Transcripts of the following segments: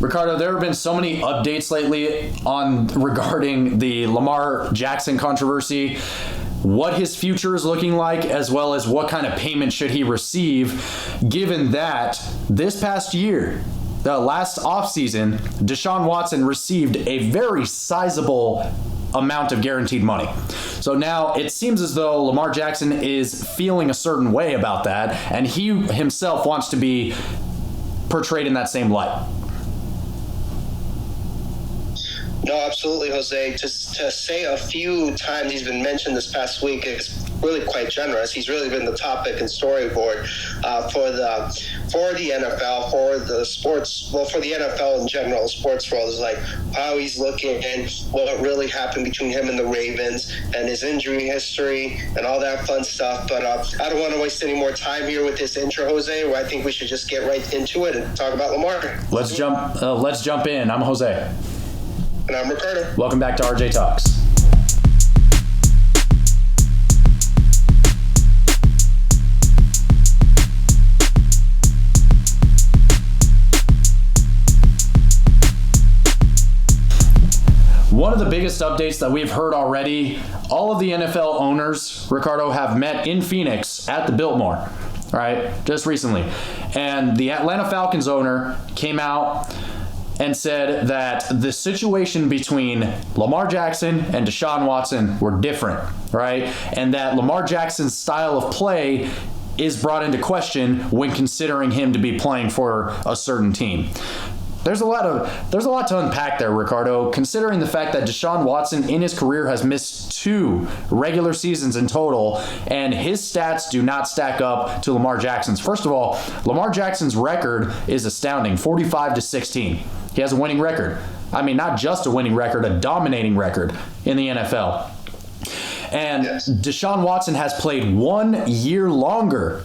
Ricardo, there have been so many updates lately regarding the Lamar Jackson controversy, what his future is looking like, as well as what kind of payment should he receive, given that this past year, the last offseason, Deshaun Watson received a very sizable amount of guaranteed money. So now it seems as though Lamar Jackson is feeling a certain way about that, and he himself wants to be portrayed in that same light. No, absolutely, Jose. To say a few times he's been mentioned this past week is really quite generous. He's really been the topic and storyboard for the NFL, for the sports, well, for the NFL in general. Sports world is like how he's looking and what really happened between him and the Ravens and his injury history and all that fun stuff. But I don't want to waste any more time here with this intro, Jose. Where I think we should just get right into it and talk about Lamar. Let's jump in. I'm Jose. And I'm Ricardo. Welcome back to RJ Talks. One of the biggest updates that we've heard already, all of the NFL owners, Ricardo, have met in Phoenix at the Biltmore, right, just recently. And the Atlanta Falcons owner came out and said that the situation between Lamar Jackson and Deshaun Watson were different, right? And that Lamar Jackson's style of play is brought into question when considering him to be playing for a certain team. There's a lot to unpack there, Ricardo, considering the fact that Deshaun Watson in his career has missed 2 regular seasons in total, and his stats do not stack up to Lamar Jackson's. First of all, Lamar Jackson's record is astounding, 45-16. He has a winning record. I mean, not just a winning record, a dominating record in the NFL. And yes, Deshaun Watson has played 1 year longer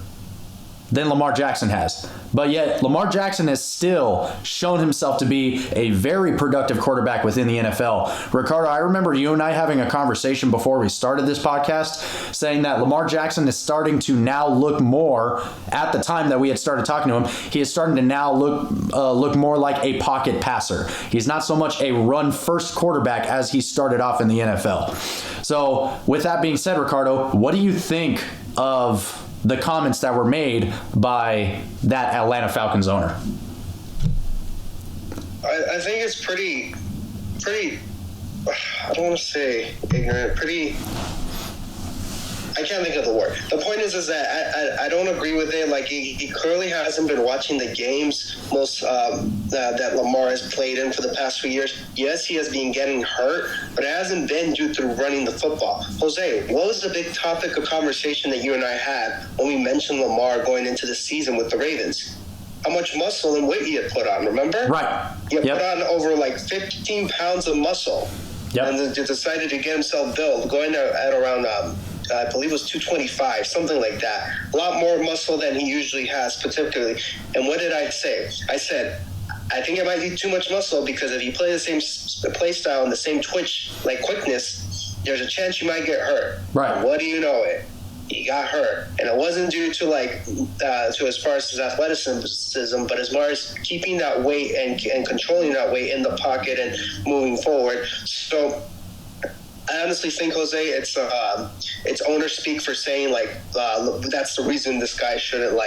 than Lamar Jackson has. But yet, Lamar Jackson has still shown himself to be a very productive quarterback within the NFL. Ricardo, I remember you and I having a conversation before we started this podcast saying that Lamar Jackson is starting to now look more, at the time that we had started talking to him, he is starting to now look more like a pocket passer. He's not so much a run-first quarterback as he started off in the NFL. So, with that being said, Ricardo, what do you think of the comments that were made by that Atlanta Falcons owner? I think it's pretty, I don't want to say ignorant, I can't think of the word. The point is that I don't agree with it. Like, he clearly hasn't been watching the games that Lamar has played in for the past few years. Yes, he has been getting hurt, but it hasn't been due to running the football. Jose, what was the big topic of conversation that you and I had when we mentioned Lamar going into the season with the Ravens? How much muscle and weight he had put on, remember? Right. He had put on over like 15 pounds of muscle. Yep. And decided to get himself built, going at around I believe it was 225, something like that. A lot more muscle than he usually has, particularly. And what did I say? I said, I think it might be too much muscle because if you play the same play style and the same twitch, like quickness, there's a chance you might get hurt. Right. And what do you know it? He got hurt. And it wasn't due to to as far as his athleticism, but as far as keeping that weight and controlling that weight in the pocket and moving forward. So I honestly think, Jose, it's owner speak for saying that's the reason this guy shouldn't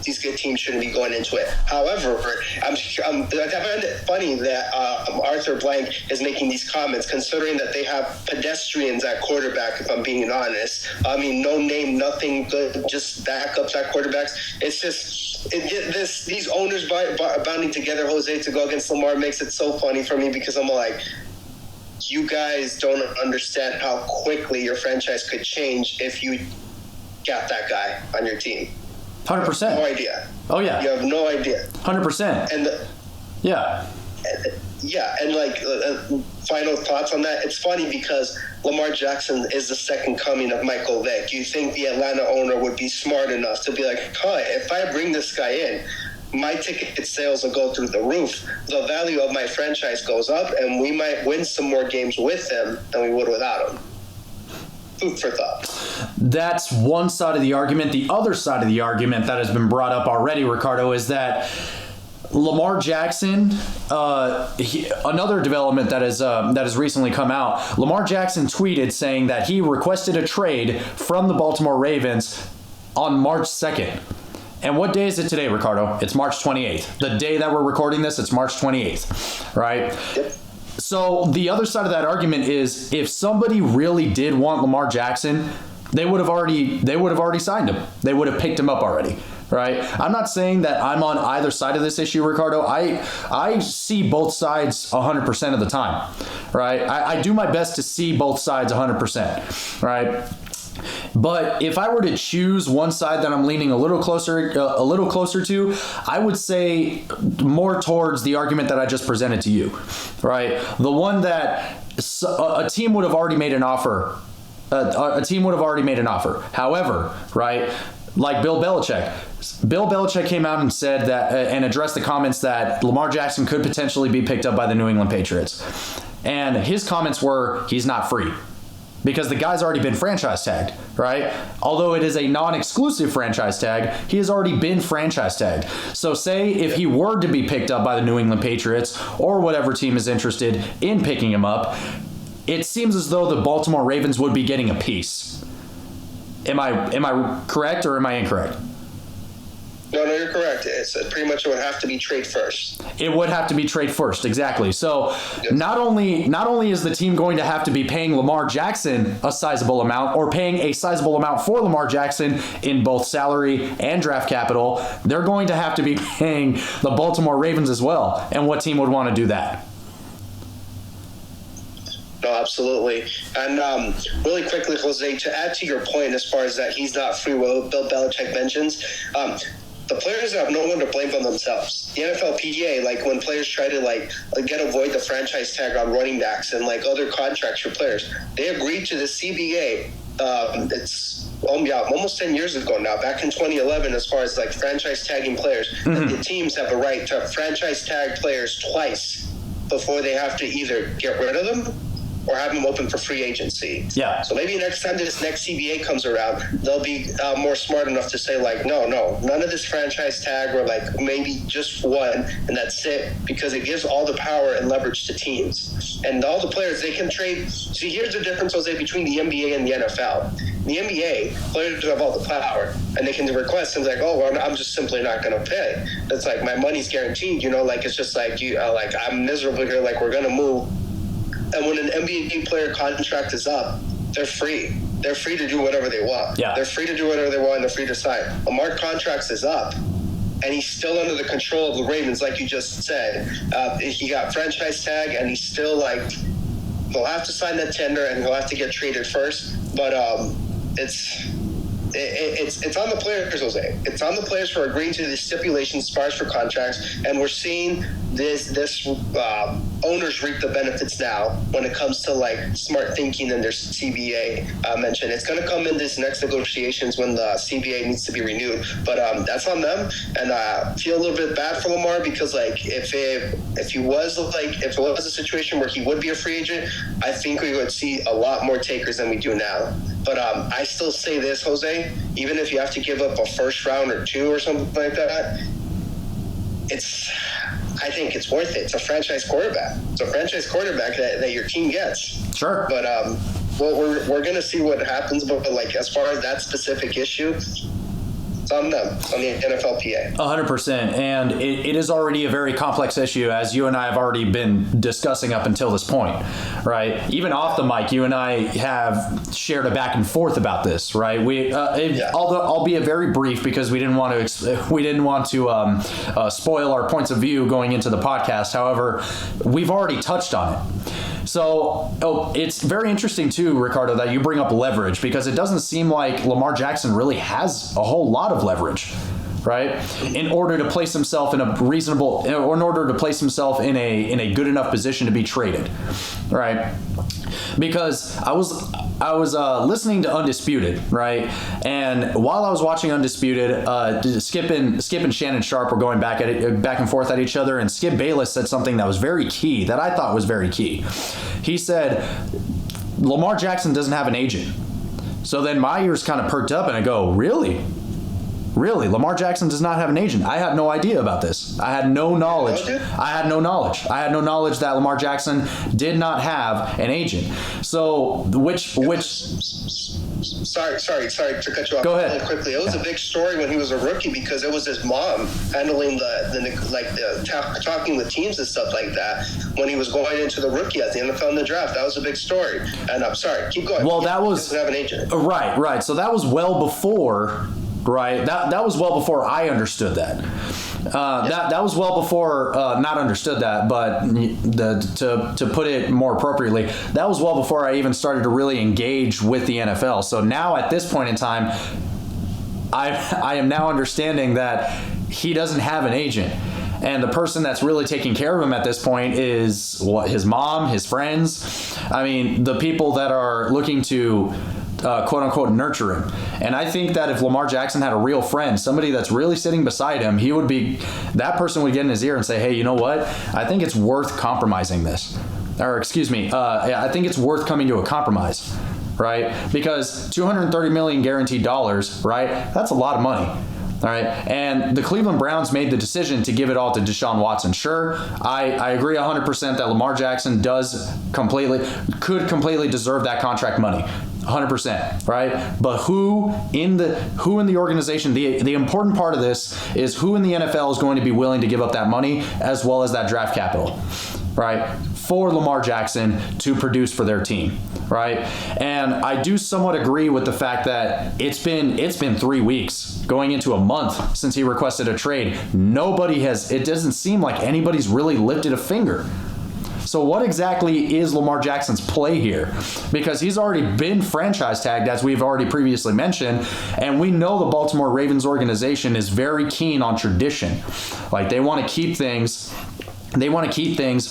these good teams shouldn't be going into it. However, I find it funny that Arthur Blank is making these comments, considering that they have pedestrians at quarterback. If I'm being honest, I mean, no name, nothing good, just backups at quarterbacks. It's just these owners bounding together, Jose, to go against Lamar makes it so funny for me because I'm like, you guys don't understand how quickly your franchise could change if you got that guy on your team. 100%. No idea. Oh, yeah. You have no idea. 100%. And final thoughts on that. It's funny because Lamar Jackson is the second coming of Michael Vick. You think the Atlanta owner would be smart enough to be like, if I bring this guy in, my ticket sales will go through the roof. The value of my franchise goes up, and we might win some more games with him than we would without him. Food for thought. That's one side of the argument. The other side of the argument that has been brought up already, Ricardo, is that Lamar Jackson, another development that has recently come out. Lamar Jackson tweeted saying that he requested a trade from the Baltimore Ravens on March 2nd. And what day is it today, Ricardo? It's March 28th. The day that we're recording this, it's March 28th, right? Yep. So the other side of that argument is if somebody really did want Lamar Jackson, they would have already signed him. They would have picked him up already, right? I'm not saying that I'm on either side of this issue, Ricardo. I see both sides 100% of the time, right? I do my best to see both sides 100%, right? But if I were to choose one side that I'm leaning a little closer to, I would say more towards the argument that I just presented to you, right? The one that a team would have already made an offer. A team would have already made an offer. However, right, like Bill Belichick came out and said that and addressed the comments that Lamar Jackson could potentially be picked up by the New England Patriots. And his comments were, he's not free. Because the guy's already been franchise tagged, right? Although it is a non-exclusive franchise tag, he has already been franchise tagged. So say if he were to be picked up by the New England Patriots or whatever team is interested in picking him up, it seems as though the Baltimore Ravens would be getting a piece. Am I correct or am I incorrect? No, you're correct. It's pretty much it would have to be trade first. It would have to be trade first, exactly. So not only is the team going to have to be paying Lamar Jackson a sizable amount or paying a sizable amount for Lamar Jackson in both salary and draft capital, they're going to have to be paying the Baltimore Ravens as well. And what team would want to do that? No, absolutely. And really quickly, Jose, to add to your point as far as that he's not free, what Bill Belichick mentions, the players have no one to blame but themselves. The NFLPA, like when players try to avoid the franchise tag on running backs and like other contracts for players, they agreed to the CBA. It's almost 10 years ago now, back in 2011, as far as like franchise tagging players. Mm-hmm. The teams have a right to franchise tag players twice before they have to either get rid of them or have them open for free agency. Yeah. So maybe next time this next CBA comes around, they'll be more smart enough to say like, no, none of this franchise tag, or like maybe just one, and that's it, because it gives all the power and leverage to teams. And all the players, they can trade. See, here's the difference, Jose, between the NBA and the NFL. The NBA, players have all the power, and they can request things like, oh, well, I'm just simply not going to pay. It's like, my money's guaranteed, like, it's just like, like, I'm miserable here, like, we're going to move. And when an NBA player contract is up, they're free. They're free to do whatever they want. Yeah. They're free to do whatever they want, and they're free to sign. Lamar contracts is up, and he's still under the control of the Ravens, like you just said. He got franchise tag, and he's still like, he'll have to sign that tender, and he'll have to get traded first. But it's on the players, Jose. It's on the players for agreeing to the stipulations as far as for contracts, and we're seeing this owners reap the benefits now when it comes to like smart thinking and their CBA mentioned. It's going to come in this next negotiations when the CBA needs to be renewed, but that's on them. And I feel a little bit bad for Lamar because like if it was a situation where he would be a free agent, I think we would see a lot more takers than we do now. But I still say this, Jose, even if you have to give up a first round or two or something like that, I think it's worth it. It's a franchise quarterback. It's a franchise quarterback that your team gets. Sure. But well, we're going to see what happens. But like as far as that specific issue, it's on them, on the NFLPA. 100%. And it is already a very complex issue, as you and I have already been discussing up until this point, right? Even off the mic, you and I have shared a back and forth about this, right? Albeit very brief, because we didn't want to spoil our points of view going into the podcast. However, we've already touched on it. So it's very interesting too, Ricardo, that you bring up leverage, because it doesn't seem like Lamar Jackson really has a whole lot of leverage, right? In order to place himself in a reasonable, or in order to place himself in a good enough position to be traded, right? Because I was listening to Undisputed, right? And while I was watching Undisputed, Skip and Shannon Sharp were going back and forth at each other, and Skip Bayless said something that was very key, that I thought was very key. He said, Lamar Jackson doesn't have an agent. So then my ears kind of perked up, and I go, really? Really? Lamar Jackson does not have an agent? I had no idea about this. I had no knowledge. I had no knowledge that Lamar Jackson did not have an agent. So, which Sorry to cut you off. Go ahead. Really quickly. It was a big story when he was a rookie because it was his mom handling talking with teams and stuff like that when he was going into the rookie at the NFL in the draft. That was a big story. And I'm sorry, keep going. Well, he doesn't have an agent. Right. So that was well before. Right, that was well before I understood that. That was well before not understood that, but to put it more appropriately, that was well before I even started to really engage with the NFL. So now at this point in time, I am now understanding that he doesn't have an agent. And the person that's really taking care of him at this point is his mom, his friends. I mean, the people that are looking to quote unquote nurture him. And I think that if Lamar Jackson had a real friend, somebody that's really sitting beside him, that person would get in his ear and say, hey, you know what? I think it's worth compromising this. Or excuse me, I think it's worth coming to a compromise, right? Because $230 million guaranteed dollars, right? That's a lot of money. All right, and the Cleveland Browns made the decision to give it all to Deshaun Watson. Sure, I agree 100% that Lamar Jackson could completely deserve that contract money, 100%, right? But who in the organization? The important part of this is who in the NFL is going to be willing to give up that money as well as that draft capital, right? For Lamar Jackson to produce for their team, right? And I do somewhat agree with the fact that it's been 3 weeks, going into a month since he requested a trade. It doesn't seem like anybody's really lifted a finger. So what exactly is Lamar Jackson's play here? Because he's already been franchise tagged, as we've already previously mentioned, and we know the Baltimore Ravens organization is very keen on tradition. Like, they want to keep things,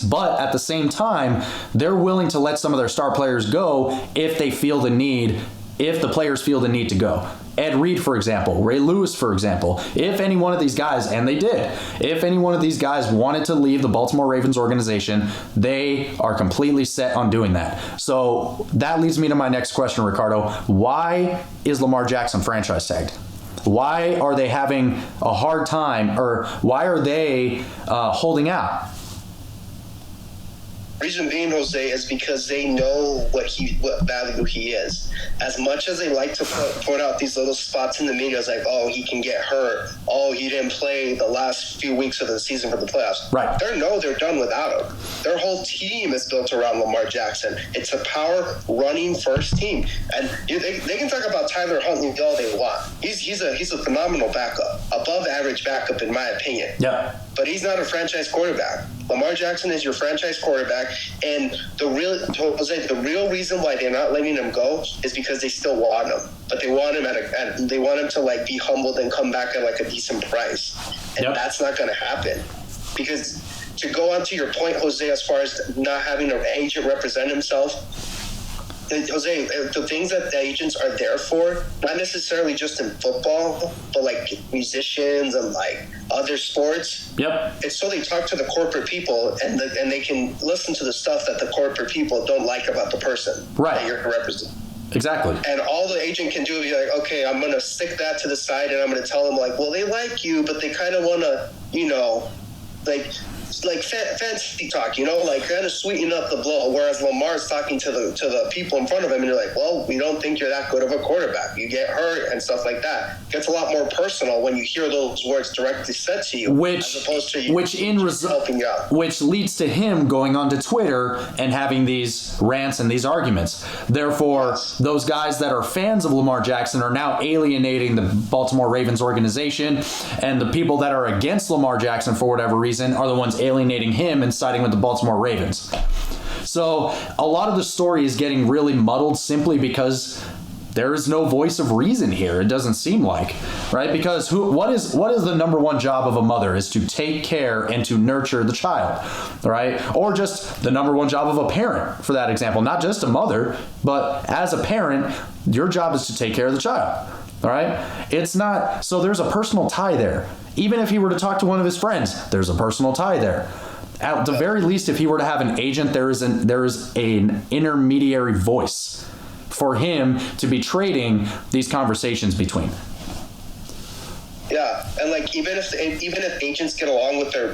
but at the same time, they're willing to let some of their star players go if the players feel the need to go. Ed Reed, for example, Ray Lewis, for example, if any one of these guys, and they did, if any one of these guys wanted to leave the Baltimore Ravens organization, they are completely set on doing that. So that leads me to my next question, Ricardo. Why is Lamar Jackson franchise tagged? Why are they having a hard time, or why are they holding out? Reason being, Jose, is because they know what value he is. As much as they like to point out these little spots in the media, it's like, oh, he can get hurt. Oh, he didn't play the last few weeks of the season for the playoffs. Right. They're done without him. Their whole team is built around Lamar Jackson. It's a power running first team, and they can talk about Tyler Huntley all they want. He's a phenomenal backup, above average backup in my opinion. Yeah. But he's not a franchise quarterback. Lamar Jackson is your franchise quarterback, and the real reason why they're not letting him go is because they still want him. But they want him they want him to like be humbled and come back at like a decent price, and that's not going to happen. Because to go on to your point, Jose, as far as not having an agent represent himself. Jose, the things that the agents are there for, not necessarily just in football, but like musicians and like other sports. Yep. It's so they talk to the corporate people and they can listen to the stuff that the corporate people don't like about the person that you're representing. Exactly. And all the agent can do is be like, okay, I'm going to stick that to the side and I'm going to tell them like, well, they like you, but they kind of want to, like fancy talk, like kind of sweeten up the blow. Whereas Lamar's talking to the people in front of him, and you're like, well, we don't think you're that good of a quarterback. You get hurt and stuff like that. It gets a lot more personal when you hear those words directly said to you, as opposed to helping you out. Which leads to him going onto Twitter and having these rants and these arguments. Therefore, those guys that are fans of Lamar Jackson are now alienating the Baltimore Ravens organization, and the people that are against Lamar Jackson for whatever reason are the ones alienating him and siding with the Baltimore Ravens. So a lot of the story is getting really muddled simply because there is no voice of reason here. It doesn't seem like, right? Because what is the number one job of a mother is to take care and to nurture the child, right? Or just the number one job of a parent, for that example, not just a mother, but as a parent, your job is to take care of the child. All right. It's not. So there's a personal tie there. Even if he were to talk to one of his friends, there's a personal tie there. At the very least, if he were to have an agent, there is an intermediary voice for him to be trading these conversations between. Yeah, and like even if agents get along with their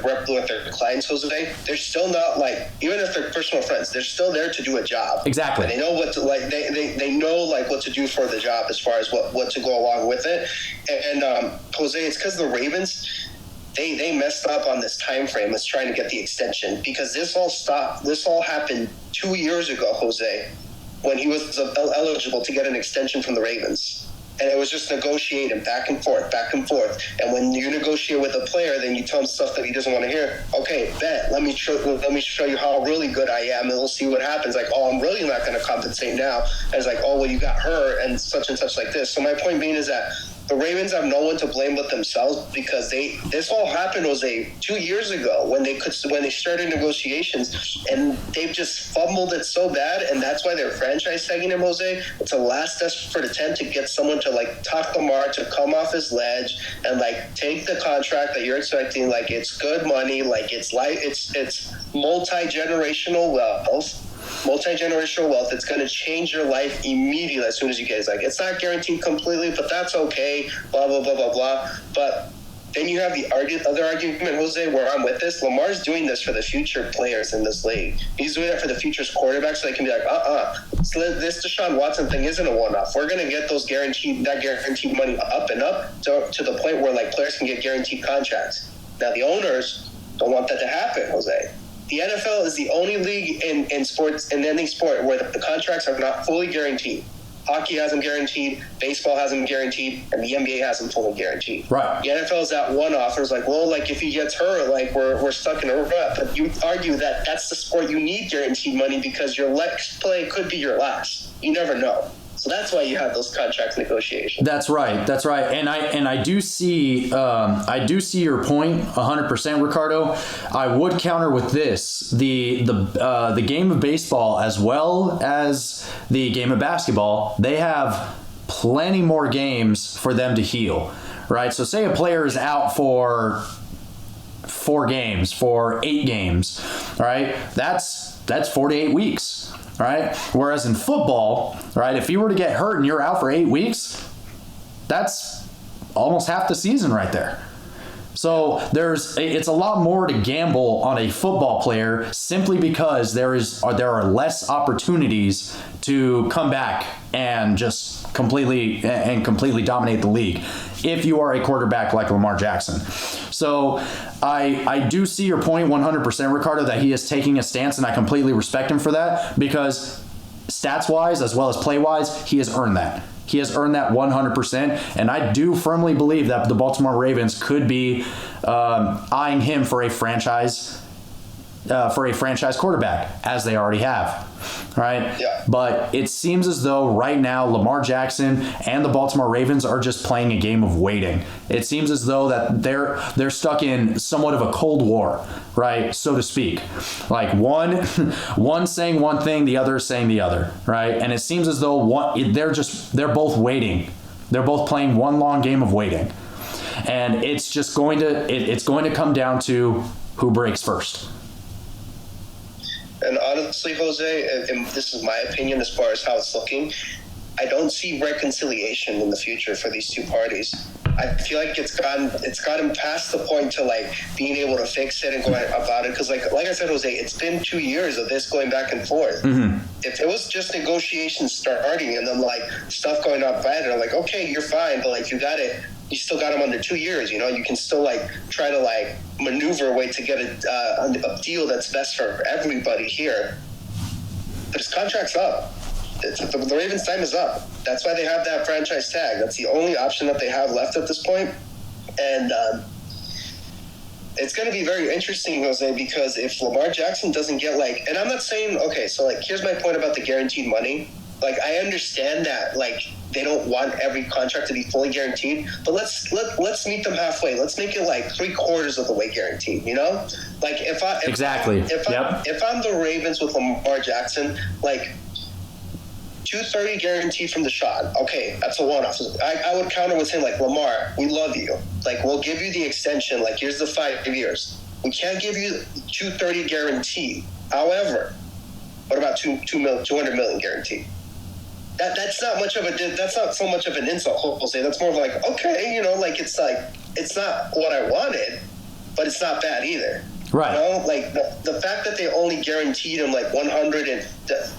clients, Jose, they're still not like, even if they're personal friends, they're still there to do a job. Exactly. And they know what to like. They know like what to do for the job as far as what to go along with it. And Jose, it's because the Ravens, they messed up on this time frame. It's trying to get the extension, because this all happened 2 years ago, Jose, when he was eligible to get an extension from the Ravens. And it was just negotiating back and forth. And when you negotiate with a player, then you tell him stuff that he doesn't want to hear. Okay, bet. Let me show you how really good I am, and we'll see what happens. Like, oh, I'm really not going to compensate now. And it's like, oh, well, you got her and such like this. So my point being is that the Ravens have no one to blame but themselves, because this all happened, Jose, 2 years ago when they started negotiations, and they've just fumbled it so bad, and that's why they're franchise tagging him, Jose. It's a last desperate attempt to get someone to like talk Lamar to come off his ledge and like take the contract that you're expecting. Like, it's good money, like it's multi-generational wealth. It's going to change your life immediately as soon as you get it. Like, it's not guaranteed completely, but that's okay, blah, blah, blah, blah, blah. But then you have the other argument, Jose, where I'm with this. Lamar's doing this for the future players in this league. He's doing it for the future's quarterbacks, so they can be like, so this Deshaun Watson thing isn't a one-off. We're going to get that guaranteed money up and up to the point where like players can get guaranteed contracts. Now, the owners don't want that to happen, Jose. The NFL is the only league in sports, in any sport, where the contracts are not fully guaranteed. Hockey has them guaranteed, baseball has them guaranteed, and the NBA has them fully guaranteed. Right. The NFL is that one offer. It's like, well, like if he gets hurt, like we're stuck in a rut. But you argue that that's the sport you need guaranteed money, because your next play could be your last. You never know. So that's why you have those contract negotiations. That's right. And I do see your point 100%, Ricardo. I would counter with this: the game of baseball as well as the game of basketball, they have plenty more games for them to heal, right? So say a player is out for 4 games, for 8 games, right? That's 48 weeks. Right? Whereas in football, right, if you were to get hurt and you're out for 8 weeks, that's almost half the season right there. So it's a lot more to gamble on a football player, simply because there are less opportunities to come back and just completely dominate the league if you are a quarterback like Lamar Jackson. So I do see your point 100%, Ricardo, that he is taking a stance, and I completely respect him for that, because stats-wise as well as play-wise, he has earned that. He has earned that 100%, and I do firmly believe that the Baltimore Ravens could be eyeing him for a franchise quarterback, as they already have, right? Yeah. But it seems as though right now Lamar Jackson and the Baltimore Ravens are just playing a game of waiting. It seems as though that they're stuck in somewhat of a cold war, right, so to speak. Like one saying one thing, the other saying the other, right? And it seems as though they're both waiting. They're both playing one long game of waiting, and it's just going to come down to who breaks first. And honestly, Jose, and this is my opinion as far as how it's looking, I don't see reconciliation in the future for these two parties. I feel like it's gotten past the point to like being able to fix it and go about it. Because like I said, Jose, it's been 2 years of this going back and forth. Mm-hmm. If it was just negotiations starting and then like stuff going on bad, and I'm like, okay, you're fine, but like you still got him under 2 years. You know, you can still like try to like maneuver a way to get a deal that's best for everybody here. But his contract's up. The Ravens' time is up. That's why they have that franchise tag. That's the only option that they have left at this point. And it's going to be very interesting, Jose, because if Lamar Jackson doesn't get like, and I'm not saying, okay, so like, here's my point about the guaranteed money. Like, I understand that, like, they don't want every contract to be fully guaranteed, but let's meet them halfway. Let's make it like 3/4 of the way guaranteed, you know? Like, if I'm the Ravens with Lamar Jackson, like, $230 guaranteed from Deshaun. Okay, that's a one-off. I would counter with saying, like, Lamar, we love you. Like, we'll give you the extension. Like, here's the 5 years. We can't give you $230 guarantee. However, what about $200 million guarantee? that's not much of a that's not so much of an insult, Jose. That's more of like, okay, like it's not what I wanted, but it's not bad either. Right. Like the fact that they only guaranteed him like 100 and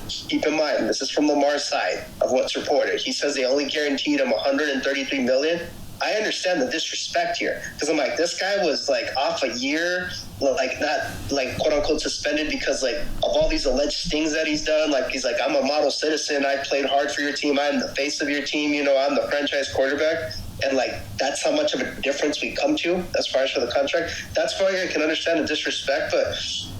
keep in mind, this is from Lamar's side of what's reported. He says they only guaranteed him 133 million. I understand the disrespect here because I'm like, this guy was like off a year, like not like quote unquote suspended because like of all these alleged things that he's done. Like he's like, I'm a model citizen. I played hard for your team. I'm the face of your team. I'm the franchise quarterback. And like, that's how much of a difference we come to as far as for the contract. That's why I can understand the disrespect. But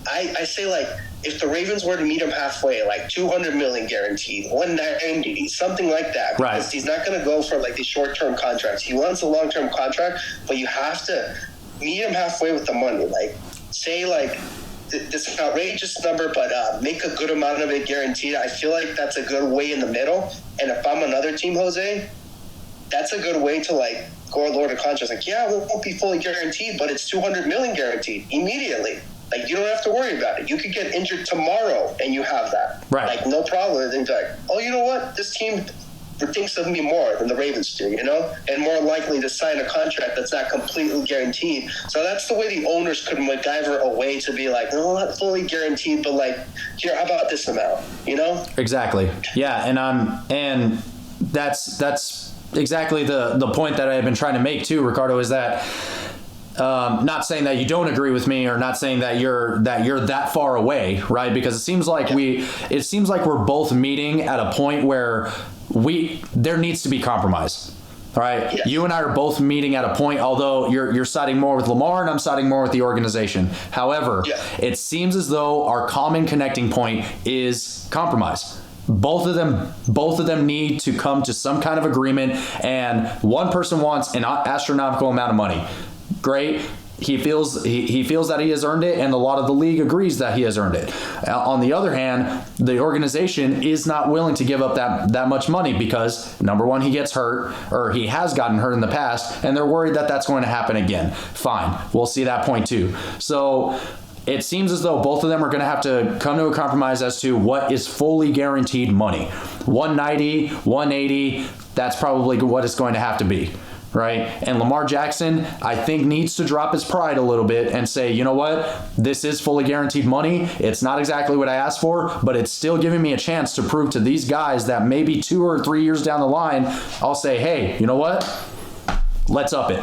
I say like, if the Ravens were to meet him halfway, like 200 million guaranteed, 190, something like that, because right. he's not going to go for like these short-term contracts. He wants a long-term contract, but you have to meet him halfway with the money. Like, say like this is an outrageous number, but make a good amount of it guaranteed. I feel like that's a good way in the middle. And if I'm another team, Jose, that's a good way to like go lower the contract. Like, yeah, it won't be fully guaranteed, but it's 200 million guaranteed immediately. Like, you don't have to worry about it. You could get injured tomorrow and you have that. Right. Like, no problem. And then be like, oh, you know what? This team thinks of me more than the Ravens do, and more likely to sign a contract that's not completely guaranteed. So that's the way the owners could MacGyver a way to be like, no, not fully guaranteed, but like, here, how about this amount, Exactly. Yeah. And that's exactly the point that I've been trying to make too, Ricardo, is that not saying that you don't agree with me or not saying that you're that far away, right? Because it seems like we're both meeting at a point where there needs to be compromise. All right. Yes. You and I are both meeting at a point, although you're siding more with Lamar and I'm siding more with the organization. However, It seems as though our common connecting point is compromise. Both of them need to come to some kind of agreement, and one person wants an astronomical amount of money. Great. He feels that he has earned it, and a lot of the league agrees that he has earned it. On the other hand, the organization is not willing to give up that much money because, number one, he gets hurt, or he has gotten hurt in the past, and they're worried that that's going to happen again. Fine. We'll see that point too. So it seems as though both of them are going to have to come to a compromise as to what is fully guaranteed money. 190, 180, that's probably what it's going to have to be, right? And Lamar Jackson, I think, needs to drop his pride a little bit and say, you know what? This is fully guaranteed money. It's not exactly what I asked for, but it's still giving me a chance to prove to these guys that maybe 2 or 3 years down the line, I'll say, hey, you know what? Let's up it.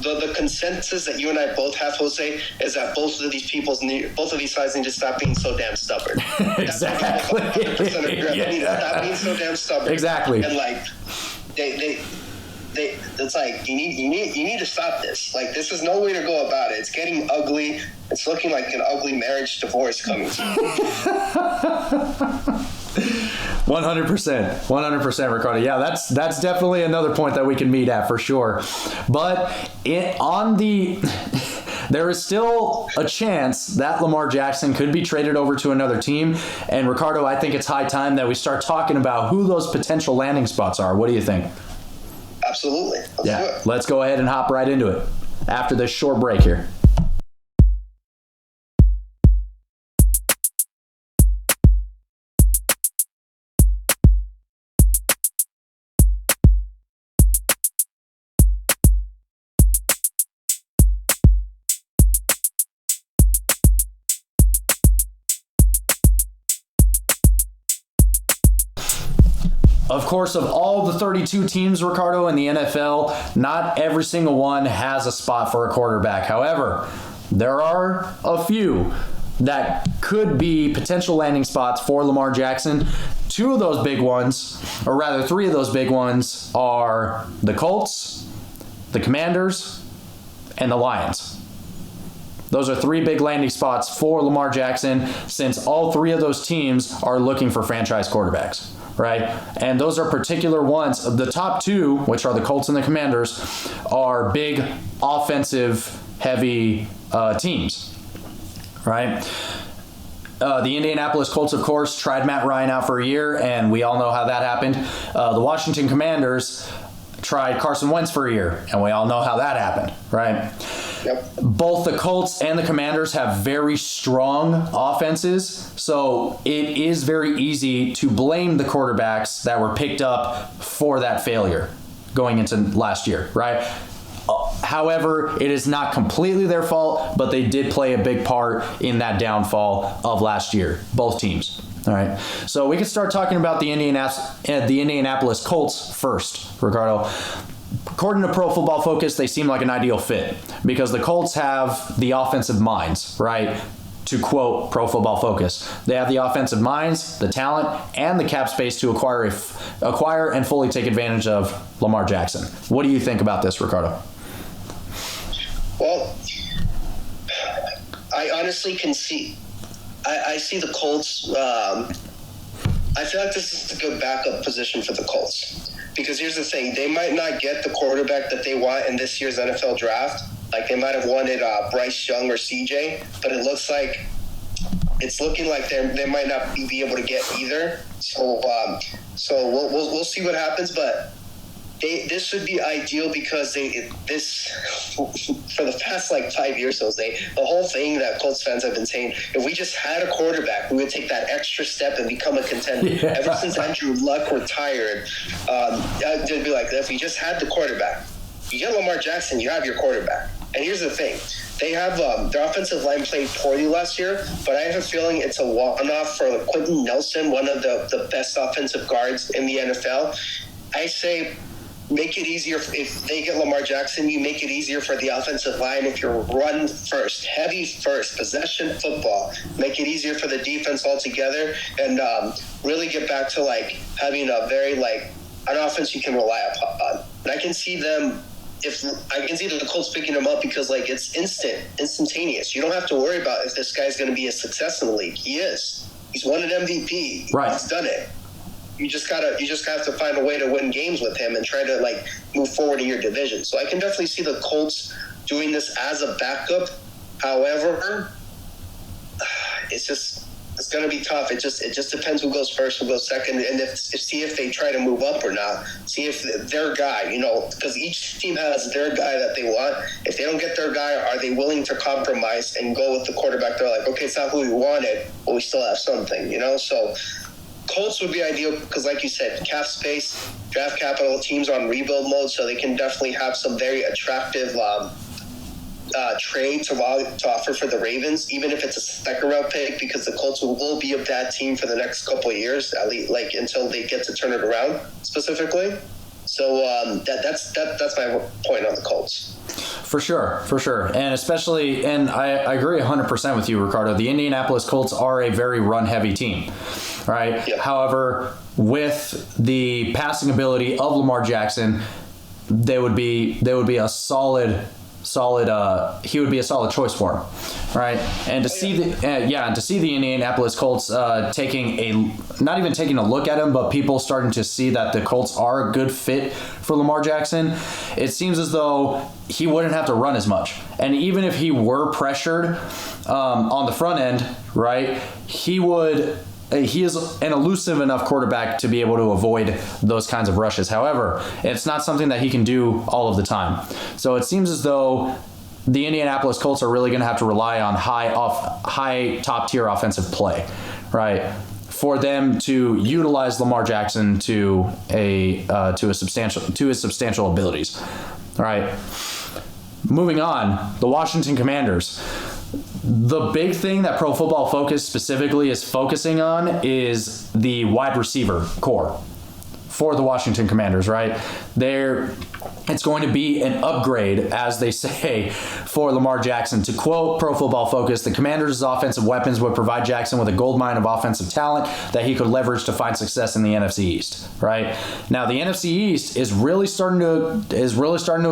The consensus that you and I both have, Jose, is that both of these sides need to stop being so damn stubborn. Exactly. They need to stop being so damn stubborn. Exactly. And like, they it's like you need to stop this. Like, this is no way to go about it. It's getting ugly. It's looking like an ugly marriage divorce coming soon. 100%, Ricardo. Yeah, that's definitely another point that we can meet at for sure. But there is still a chance that Lamar Jackson could be traded over to another team. And Ricardo, I think it's high time that we start talking about who those potential landing spots are. What do you think? Absolutely. Let's go ahead and hop right into it after this short break here. Of course, of all the 32 teams, Ricardo, in the NFL, not every single one has a spot for a quarterback. However, there are a few that could be potential landing spots for Lamar Jackson. 2 of those big ones, or rather 3 of those big ones, are the Colts, the Commanders, and the Lions. Those are 3 big landing spots for Lamar Jackson, since all 3 of those teams are looking for franchise quarterbacks. Right? And those are particular ones. The top 2, which are the Colts and the Commanders, are big offensive heavy teams. Right? The Indianapolis Colts, of course, tried Matt Ryan out for a year, and we all know how that happened. The Washington Commanders tried Carson Wentz for a year, and we all know how that happened. Right? Yep. Both the Colts and the Commanders have very strong offenses, so it is very easy to blame the quarterbacks that were picked up for that failure going into last year, right? However, it is not completely their fault, but they did play a big part in that downfall of last year, both teams. All right, so we can start talking about the Indianapolis Colts first, Ricardo. According to Pro Football Focus, they seem like an ideal fit because the Colts have the offensive minds, right? To quote Pro Football Focus, they have the offensive minds, the talent, and the cap space to acquire and fully take advantage of Lamar Jackson. What do you think about this, Ricardo? Well, I honestly can see. I see the Colts. I feel like this is a good backup position for the Colts. Because here's the thing, they might not get the quarterback that they want in this year's NFL draft. Like, they might have wanted Bryce Young or CJ, but it's looking like they might not be able to get either. So we'll see what happens, but this would be ideal because for the past 5 years, Jose, the whole thing that Colts fans have been saying, if we just had a quarterback, we would take that extra step and become a contender. Yeah. Ever since Andrew Luck retired, they'd be like, if we just had the quarterback, you get Lamar Jackson, you have your quarterback. And here's the thing. They have their offensive line played poorly last year, but I have a feeling it's a one-off for Quentin Nelson, one of the best offensive guards in the NFL. I say make it easier. If they get Lamar Jackson, you make it easier for the offensive line. If you're run first, heavy first, possession football, make it easier for the defense altogether, and really get back to having a very an offense you can rely upon. And I can see them. I can see the Colts picking him up because it's instantaneous. You don't have to worry about if this guy's going to be a success in the league. He is. He's won an MVP. Right. He's done it. You just have to find a way to win games with him and try to move forward in your division. So I can definitely see the Colts doing this as a backup. However, it's going to be tough. It just depends who goes first, who goes second, and see if they try to move up or not. See if their guy, because each team has their guy that they want. If they don't get their guy, are they willing to compromise and go with the quarterback? They're like, okay, it's not who we wanted, but we still have something, So Colts would be ideal because, like you said, cap space, draft capital, teams on rebuild mode, so they can definitely have some very attractive trade to offer for the Ravens, even if it's a second-round pick, because the Colts will be a bad team for the next couple of years, at least, until they get to turn it around specifically. So that's my point on the Colts. For sure. And especially, and I agree 100% with you, Ricardo, the Indianapolis Colts are a very run-heavy team, right? Yep. However, with the passing ability of Lamar Jackson, they would be a solid he would be a solid choice for him, right? And to see the Indianapolis Colts not even taking a look at him, but people starting to see that the Colts are a good fit for Lamar Jackson, it seems as though he wouldn't have to run as much. And even if he were pressured on the front end, right, he is an elusive enough quarterback to be able to avoid those kinds of rushes. However, it's not something that he can do all of the time. So it seems as though the Indianapolis Colts are really going to have to rely on high top tier offensive play, right, for them to utilize Lamar Jackson to his substantial abilities. All right. Moving on, the Washington Commanders. The big thing that Pro Football Focus specifically is focusing on is the wide receiver core for the Washington Commanders, right? It's going to be an upgrade, as they say, for Lamar Jackson. To quote Pro Football Focus, the Commanders' offensive weapons would provide Jackson with a goldmine of offensive talent that he could leverage to find success in the NFC East, right? Now, the NFC East is really starting to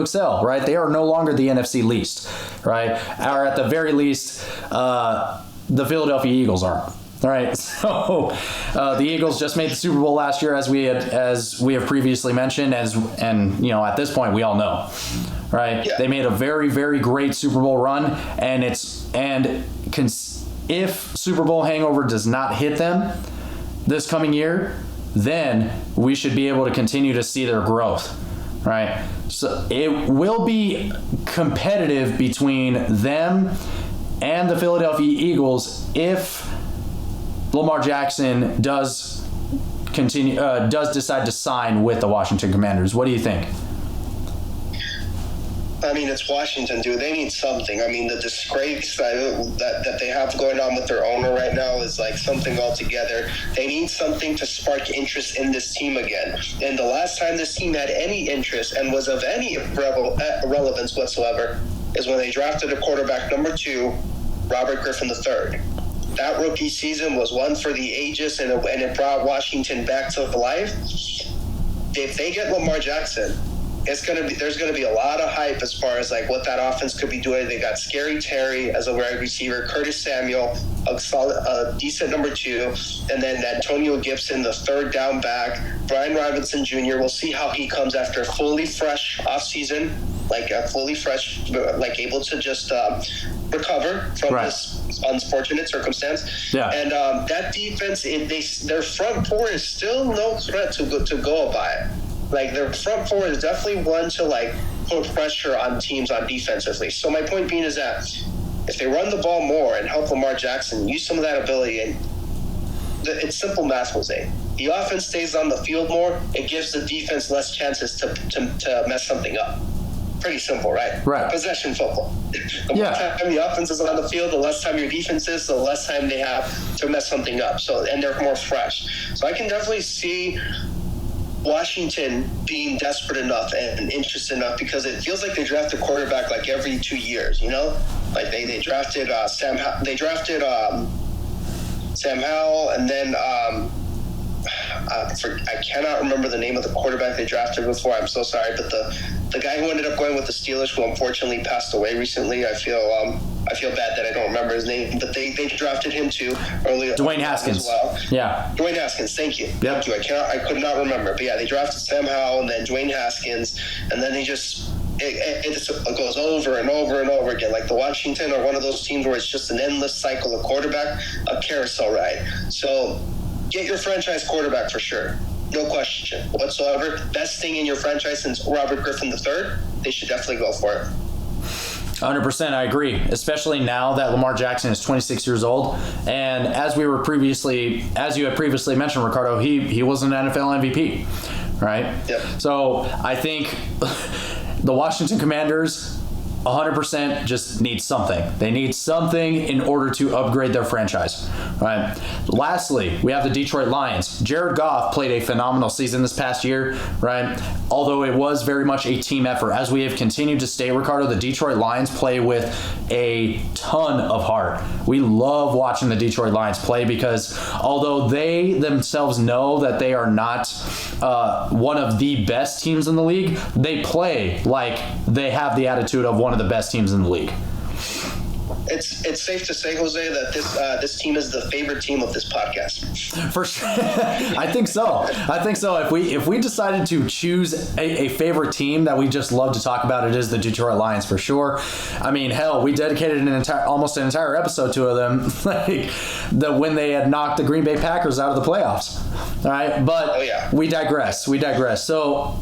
excel, right? They are no longer the NFC least, right? Or at the very least, the Philadelphia Eagles aren't. All right, so the Eagles just made the Super Bowl last year, as we have previously mentioned, and at this point we all know, right? Yeah. They made a very, very great Super Bowl run, and if Super Bowl hangover does not hit them this coming year, then we should be able to continue to see their growth, right? So it will be competitive between them and the Philadelphia Eagles if Lamar Jackson does decide to sign with the Washington Commanders. What do you think? I mean, it's Washington, dude. They need something. I mean, the disgrace that they have going on with their owner right now is like something altogether. They need something to spark interest in this team again. And the last time this team had any interest and was of any relevance whatsoever is when they drafted a quarterback number 2, Robert Griffin III. That rookie season was one for the ages, and it brought Washington back to life. If they get Lamar Jackson, there's gonna be a lot of hype as far as like what that offense could be doing. They got Scary Terry as a wide receiver, Curtis Samuel, a decent number 2, and then Antonio Gibson, the third down back, Brian Robinson Jr. We'll see how he comes after a fully fresh offseason, able to just recover from this unfortunate circumstance. Yeah. And that defense, their front four is still no threat to go by. Like, their front four is definitely one to, like, put pressure on teams on defensively. So my point being is that if they run the ball more and help Lamar Jackson use some of that ability, and it's simple math, Jose. The offense stays on the field more, it gives the defense less chances to mess something up. Pretty simple, right? Right. Possession football. The more time the offense is on the field, the less time your defense is, the less time they have to mess something up. So, and they're more fresh. So I can definitely see Washington being desperate enough and interested enough, because it feels like they draft a quarterback like every 2 years, you know? Like they drafted Sam Howell, and then I cannot remember the name of the quarterback they drafted before. I'm so sorry, but the guy who ended up going with the Steelers, who unfortunately passed away recently, I feel bad that I don't remember his name, but they drafted him too early. Dwayne Haskins as well. Yeah. Dwayne Haskins. Thank you. Yep. Thank you. I could not remember, but yeah, they drafted Sam Howell and then Dwayne Haskins, and then they just it goes over and over and over again. Like the Washington are one of those teams where it's just an endless cycle of quarterback, a carousel ride. So get your franchise quarterback for sure. No question whatsoever. Best thing in your franchise since Robert Griffin III, they should definitely go for it. 100%, I agree, especially now that Lamar Jackson is 26 years old. And as you had previously mentioned, Ricardo, he was an NFL MVP, right? Yep. So I think the Washington Commanders 100% just need something. They need something in order to upgrade their franchise, right? Lastly, we have the Detroit Lions. Jared Goff played a phenomenal season this past year, right? Although it was very much a team effort. As we have continued to stay, Ricardo, the Detroit Lions play with a ton of heart. We love watching the Detroit Lions play because although they themselves know that they are not one of the best teams in the league, they play like they have the attitude of one of the best teams in the league. It's safe to say, Jose, that this team is the favorite team of this podcast. For sure. I think so. If we decided to choose a favorite team that we just love to talk about, it is the Detroit Lions for sure. I mean, hell, we dedicated almost an entire episode to them, when they had knocked the Green Bay Packers out of the playoffs. All right, but we digress. So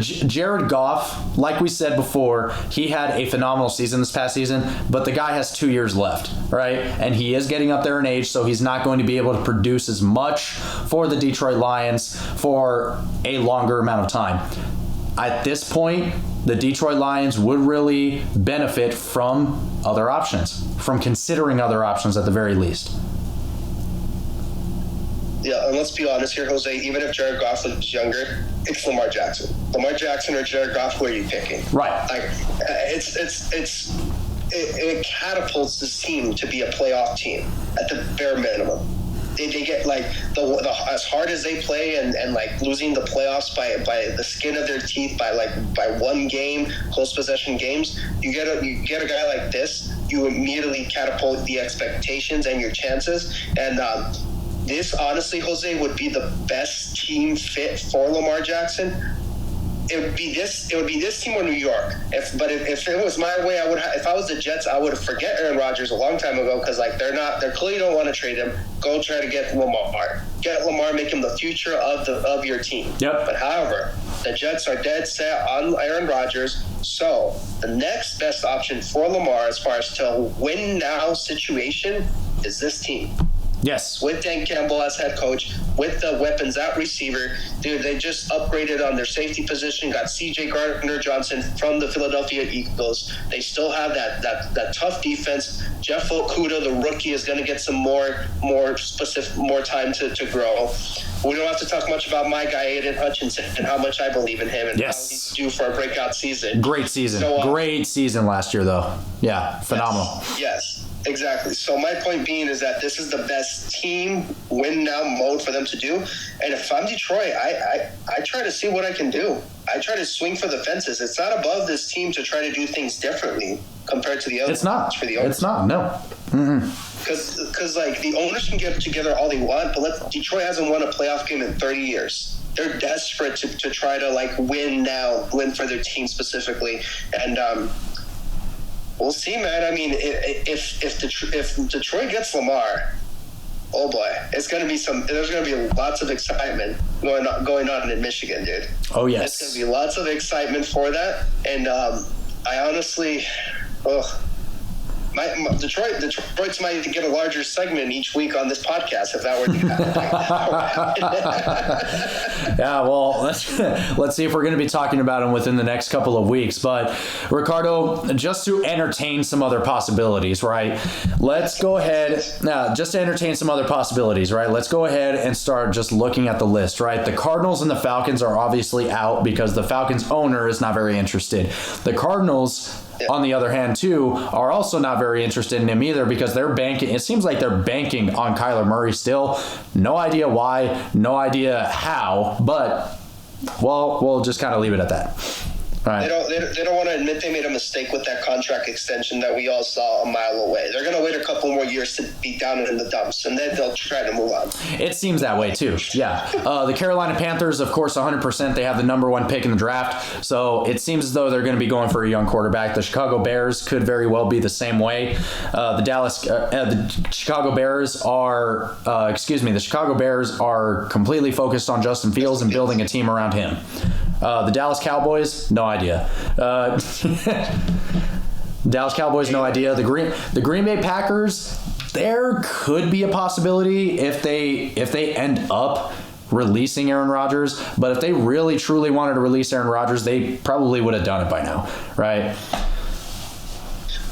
Jared Goff, like we said before, he had a phenomenal season this past season, but the guy has 2 years left, right? And he is getting up there in age, so he's not going to be able to produce as much for the Detroit Lions for a longer amount of time. At this point, the Detroit Lions would really benefit from other options, from considering other options at the very least. Yeah, and let's be honest here, Jose. Even if Jared Goff was younger, it's Lamar Jackson. Lamar Jackson or Jared Goff, who are you picking? Right. Like, it catapults this team to be a playoff team at the bare minimum. They get like the as hard as they play and like losing the playoffs by the skin of their teeth by one game, close possession games. You get a guy like this, you immediately catapult the expectations and your chances. And this, honestly, Jose, would be the best team fit for Lamar Jackson. It would be this team or New York. If it was my way, if I was the Jets, I would have forget Aaron Rodgers a long time ago, because like they clearly don't want to trade him. Go try to get Lamar. Get Lamar, make him the future of your team. Yep. But however, The Jets are dead set on Aaron Rodgers. So the next best option for Lamar as far as to win now situation is this team. Yes. With Dan Campbell as head coach, with the weapons at receiver. Dude, they just upgraded on their safety position, got C.J. Gardner-Johnson from the Philadelphia Eagles. They still have that tough defense. Jeff Okudah, the rookie, is going to get some more time to grow. We don't have to talk much about my guy, Aiden Hutchinson, and how much I believe in him and how he's due for a breakout season. Great season. Great season last year, though. Yeah, phenomenal. Yes. Exactly. So my point being is that this is the best team win now mode for them to do. And if I'm Detroit, I try to see what I can do. I try to swing for the fences. It's not above this team to try to do things differently compared to the other. It's not. For the owners. It's not. No. Because like the owners can get together all they want, but Detroit hasn't won a playoff game in 30 years. They're desperate to try to like win for their team specifically, and we'll see, man. I mean, if Detroit gets Lamar, oh boy, there's gonna be lots of excitement going on in Michigan, dude. Oh yes, there's gonna be lots of excitement for that, and I honestly, Detroit's might get a larger segment each week on this podcast if that were to happen. Yeah, well, let's see if we're going to be talking about them within the next couple of weeks. But Ricardo, just to entertain some other possibilities, right? Let's go ahead now. Just to entertain some other possibilities, right? Let's go ahead and start just looking at the list, right? The Cardinals and the Falcons are obviously out because the Falcons owner is not very interested. The Cardinals, on the other hand, too, are also not very interested in him either because they're banking. It seems like they're banking on Kyler Murray still. No idea why, no idea how, but we'll just kind of leave it at that. Right. They don't want to admit they made a mistake with that contract extension that we all saw a mile away. They're going to wait a couple more years to be down in the dumps, and then they'll try to move on. It seems that way, too. Yeah. The Carolina Panthers, of course, 100%. They have the number one pick in the draft, so it seems as though they're going to be going for a young quarterback. The Chicago Bears could very well be the same way. The Chicago Bears are completely focused on Justin Fields and building a team around him. The Dallas Cowboys, no idea. Dallas Cowboys, no idea. The Green Bay Packers, there could be a possibility if they end up releasing Aaron Rodgers. But if they really truly wanted to release Aaron Rodgers, they probably would have done it by now, right?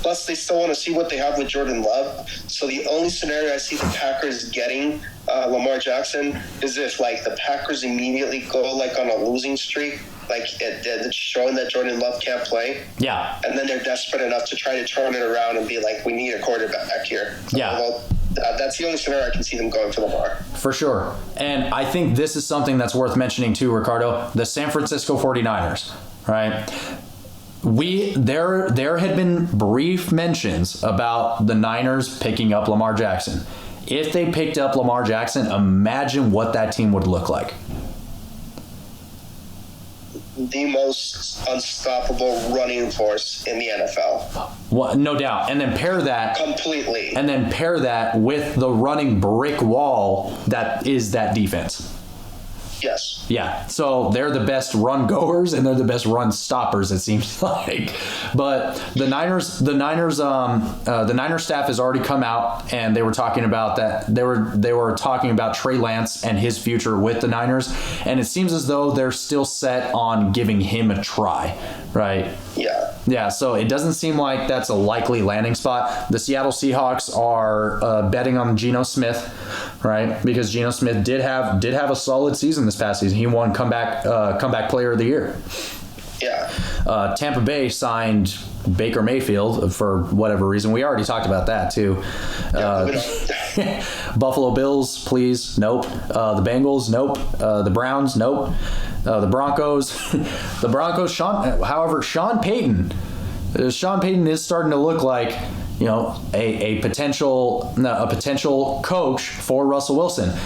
Plus, they still want to see what they have with Jordan Love. So the only scenario I see the Packers getting Lamar Jackson is if, like, the Packers immediately go, like, on a losing streak, like, it's showing that Jordan Love can't play. Yeah. And then they're desperate enough to try to turn it around and be like, we need a quarterback here. Yeah. Well, that's the only scenario I can see them going for Lamar. For sure. And I think this is something that's worth mentioning, too, Ricardo. The San Francisco 49ers, right? There had been brief mentions about the Niners picking up Lamar Jackson. If they picked up Lamar Jackson, imagine what that team would look like. The most unstoppable running force in the NFL. Well, no doubt. And then pair that completely. And then pair that with the running brick wall that is that defense. Yes. Yeah. So they're the best run goers and they're the best run stoppers, it seems like. But the Niners staff has already come out and they were talking about that. They were talking about Trey Lance and his future with the Niners, and it seems as though they're still set on giving him a try, right? Yeah. Yeah, so it doesn't seem like that's a likely landing spot. The Seattle Seahawks are betting on Geno Smith, right? Because Geno Smith did have a solid season this past season. He won comeback player of the year. Yeah. Tampa Bay signed Baker Mayfield for whatever reason. We already talked about that too. Buffalo Bills, please, nope. The Bengals, nope. The Browns, nope. The Broncos, Sean Payton is starting to look like, you know, a potential coach for Russell Wilson.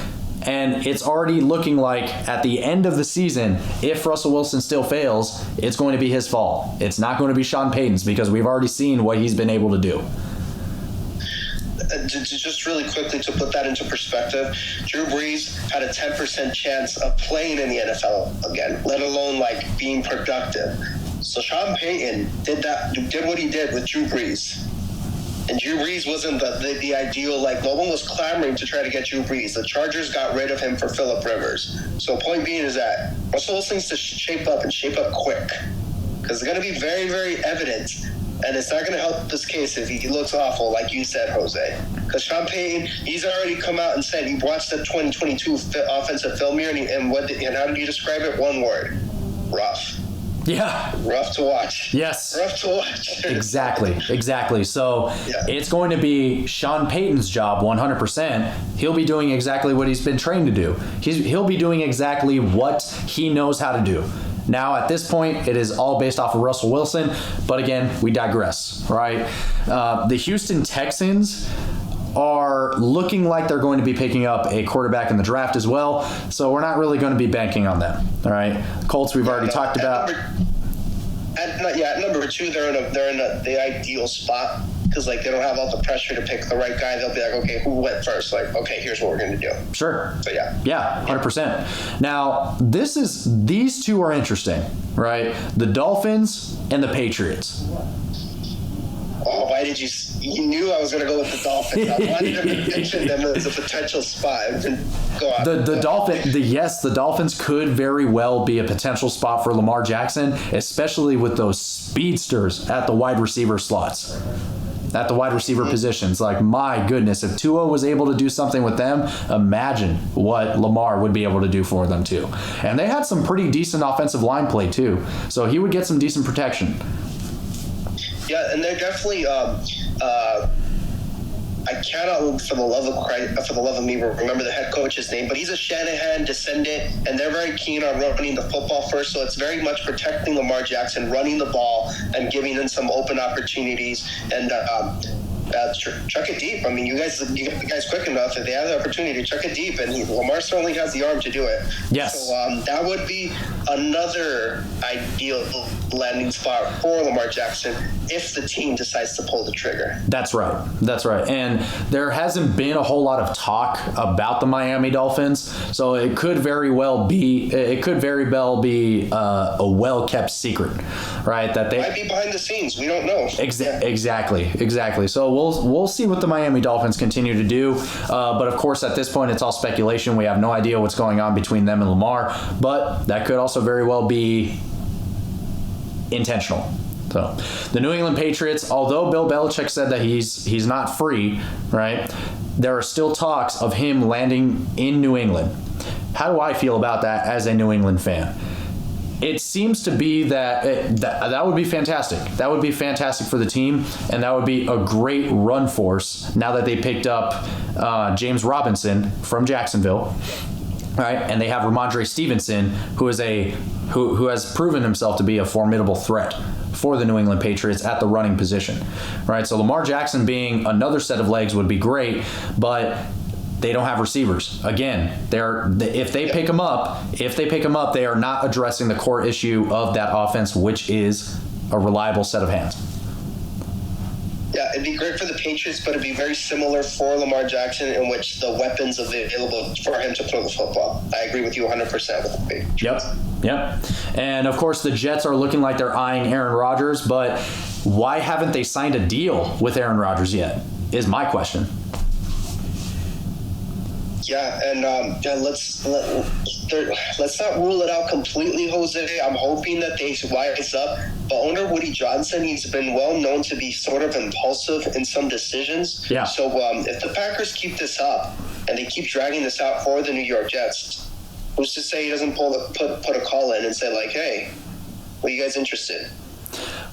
And it's already looking like at the end of the season, if Russell Wilson still fails, it's going to be his fault. It's not going to be Sean Payton's because we've already seen what he's been able to do. just really quickly to put that into perspective, Drew Brees had a 10% chance of playing in the NFL again, let alone like being productive. So Sean Payton did what he did with Drew Brees. And Drew Brees wasn't the ideal, like no one was clamoring to try to get Drew Brees. The Chargers got rid of him for Phillip Rivers. So point being is that Russell Wilson needs to shape up quick. Because it's going to be very, very evident. And it's not going to help this case if he looks awful, like you said, Jose. Because Sean Payton, he's already come out and said he watched the 2022 offensive film here, and how did you describe it? One word: rough. Yeah. Rough to watch. Yes. Rough to watch. Exactly. So It's going to be Sean Payton's job 100%. He'll be doing exactly what he's been trained to do. He'll be doing exactly what he knows how to do. Now, at this point, it is all based off of Russell Wilson. But again, we digress, right? The Houston Texans are looking like they're going to be picking up a quarterback in the draft as well. So we're not really going to be banking on them. All right. Colts, we've already talked about. At number 2, they're in the ideal spot because like they don't have all the pressure to pick the right guy. They'll be like, okay, who went first? Like, okay, here's what we're going to do. Sure. So yeah, 100%. Now, these two are interesting, right? The Dolphins and the Patriots. Oh, why did you knew I was going to go with the Dolphins. I wanted to mention them as a potential spot. Go on. The Dolphins could very well be a potential spot for Lamar Jackson, especially with those speedsters at the wide receiver slots. At the wide receiver positions. Like, my goodness, if Tua was able to do something with them, imagine what Lamar would be able to do for them too. And they had some pretty decent offensive line play too. So he would get some decent protection. Yeah, and they're definitely. I cannot, for the love of me, remember the head coach's name, but he's a Shanahan descendant, and they're very keen on running the football first. So it's very much protecting Lamar Jackson, running the ball, and giving him some open opportunities. And chuck it deep. I mean, you get the guys quick enough. If they have the opportunity to chuck it deep, and Lamar certainly has the arm to do it. Yes. So that would be another ideal landing spot for Lamar Jackson if the team decides to pull the trigger. That's right. And there hasn't been a whole lot of talk about the Miami Dolphins, so it could very well be a well-kept secret, right? That they might be behind the scenes. We don't know. Exactly. So we'll see what the Miami Dolphins continue to do. But of course, at this point, it's all speculation. We have no idea what's going on between them and Lamar, but that could also very well be intentional. So the New England Patriots, although Bill Belichick said that he's not free, right? There are still talks of him landing in New England. How do I feel about that as a New England fan? It seems to be that would be fantastic. That would be fantastic for the team, and that would be a great run force now that they picked up James Robinson from Jacksonville. All right, and they have Ramondre Stevenson, who has proven himself to be a formidable threat for the New England Patriots at the running position. Right, so Lamar Jackson being another set of legs would be great, but they don't have receivers. Again, if they pick them up, they are not addressing the core issue of that offense, which is a reliable set of hands. Yeah, it'd be great for the Patriots, but it'd be very similar for Lamar Jackson, in which the weapons available for him to throw the football. I agree with you 100% with the Patriots. Yep. And of course, the Jets are looking like they're eyeing Aaron Rodgers, but why haven't they signed a deal with Aaron Rodgers yet? Is my question. Yeah, and let's not rule it out completely, Jose. I'm hoping that they wise up. But owner Woody Johnson, he's been well known to be sort of impulsive in some decisions. Yeah. So if the Packers keep this up and they keep dragging this out for the New York Jets, who's to say he doesn't put a call in and say like, hey, are you guys interested?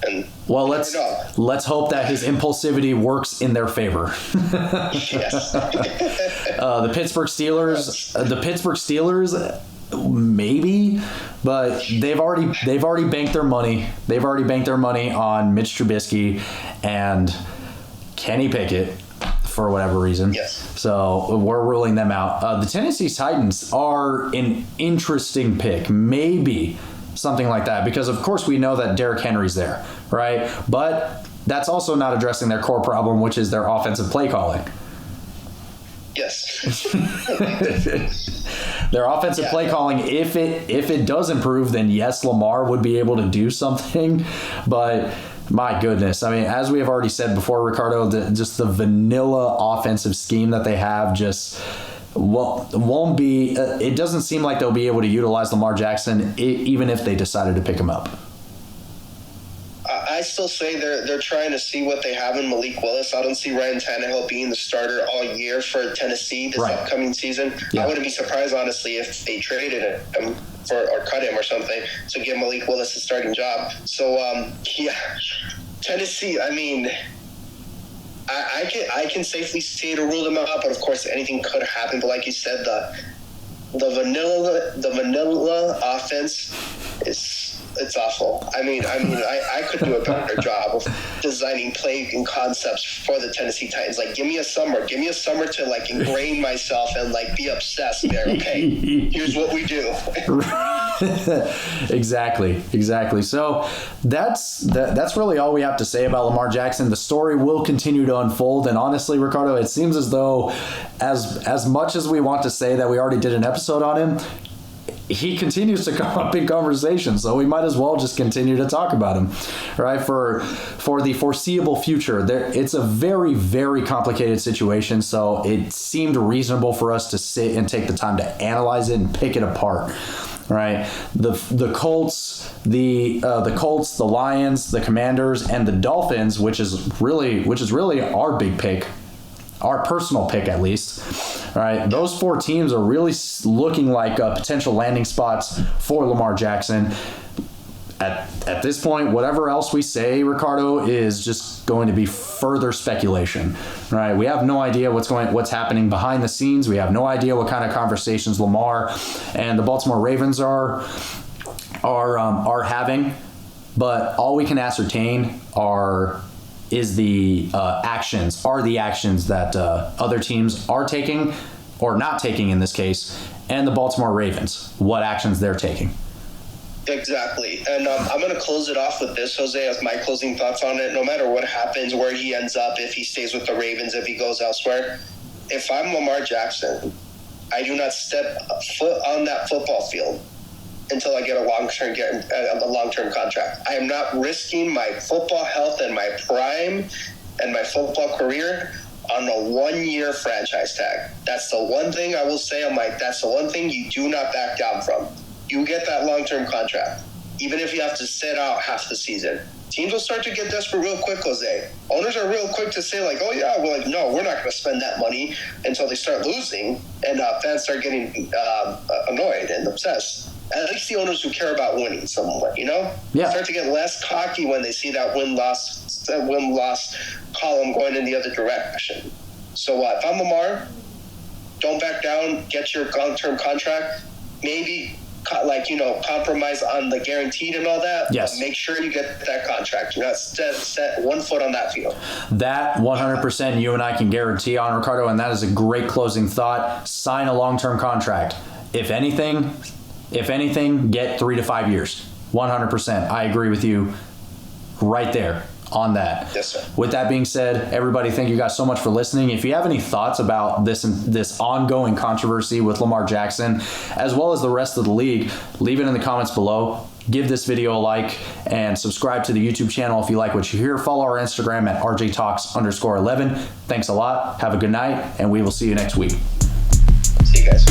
And well, let's hope that his impulsivity works in their favor. Yes. The Pittsburgh Steelers, maybe, but they've already banked their money. They've already banked their money on Mitch Trubisky and Kenny Pickett for whatever reason. Yes. So we're ruling them out. The Tennessee Titans are an interesting pick, maybe. Something like that, because of course we know that Derrick Henry's there, right? But that's also not addressing their core problem, which is their offensive play calling. Yes. Their offensive play calling, if it does improve, then yes, Lamar would be able to do something. But my goodness, I mean, as we have already said before, Ricardo, just the vanilla offensive scheme that they have just won't be. It doesn't seem like they'll be able to utilize Lamar Jackson even if they decided to pick him up. I still say they're trying to see what they have in Malik Willis. I don't see Ryan Tannehill being the starter all year for Tennessee this upcoming season. Yeah. I wouldn't be surprised, honestly, if they traded him or cut him or something to give Malik Willis a starting job. So, Tennessee, I mean, I can safely say to rule them out, but of course anything could happen. But like you said, the vanilla offense it's awful. I mean, I could do a better job of designing play and concepts for the Tennessee Titans. Like, give me a summer to like ingrain myself and like be obsessed there. Okay, here's what we do. Exactly. So that's really all we have to say about Lamar Jackson. The story will continue to unfold, and honestly, Ricardo, it seems as though as much as we want to say that we already did an episode on him, he continues to come up in conversation, so we might as well just continue to talk about him, right? For the foreseeable future. It's a very, very complicated situation, so it seemed reasonable for us to sit and take the time to analyze it and pick it apart, right? The Colts, the Lions, the Commanders, and the Dolphins, which is really our big pick. Our personal pick, at least. All right, those four teams are really looking like potential landing spots for Lamar Jackson. At this point, whatever else we say, Ricardo, is just going to be further speculation. Right? We have no idea what's happening behind the scenes. We have no idea what kind of conversations Lamar and the Baltimore Ravens are having. But all we can ascertain are the actions that other teams are taking or not taking in this case, and the Baltimore Ravens, what actions they're taking. Exactly. And I'm going to close it off with this, Jose, as my closing thoughts on it. No matter what happens, where he ends up, if he stays with the Ravens, if he goes elsewhere, if I'm Lamar Jackson, I do not step foot on that football field until I get a long-term contract. I am not risking my football health and my prime and my football career on a 1-year franchise tag. That's the one thing I will say. That's the one thing you do not back down from. You get that long-term contract, even if you have to sit out half the season. Teams will start to get desperate real quick, Jose. Owners are real quick to say, like, oh, yeah, we're like, no, we're not going to spend that money until they start losing, and fans start getting annoyed and obsessed. At least the owners who care about winning somewhat, Yeah. Start to get less cocky when they see that win-loss column going in the other direction. So if I'm Lamar, don't back down, get your long-term contract, maybe compromise on the guaranteed and all that. Yes. But make sure you get that contract. You're not set 1 foot on that field. That 100% you and I can guarantee on, Ricardo, and that is a great closing thought. Sign a long-term contract. If anything, get 3 to 5 years. 100%. I agree with you right there on that. Yes, sir. With that being said, everybody, thank you guys so much for listening. If you have any thoughts about this ongoing controversy with Lamar Jackson, as well as the rest of the league, leave it in the comments below. Give this video a like and subscribe to the YouTube channel if you like what you hear. Follow our Instagram at RJTalks_11. Thanks a lot. Have a good night, and we will see you next week. See you guys.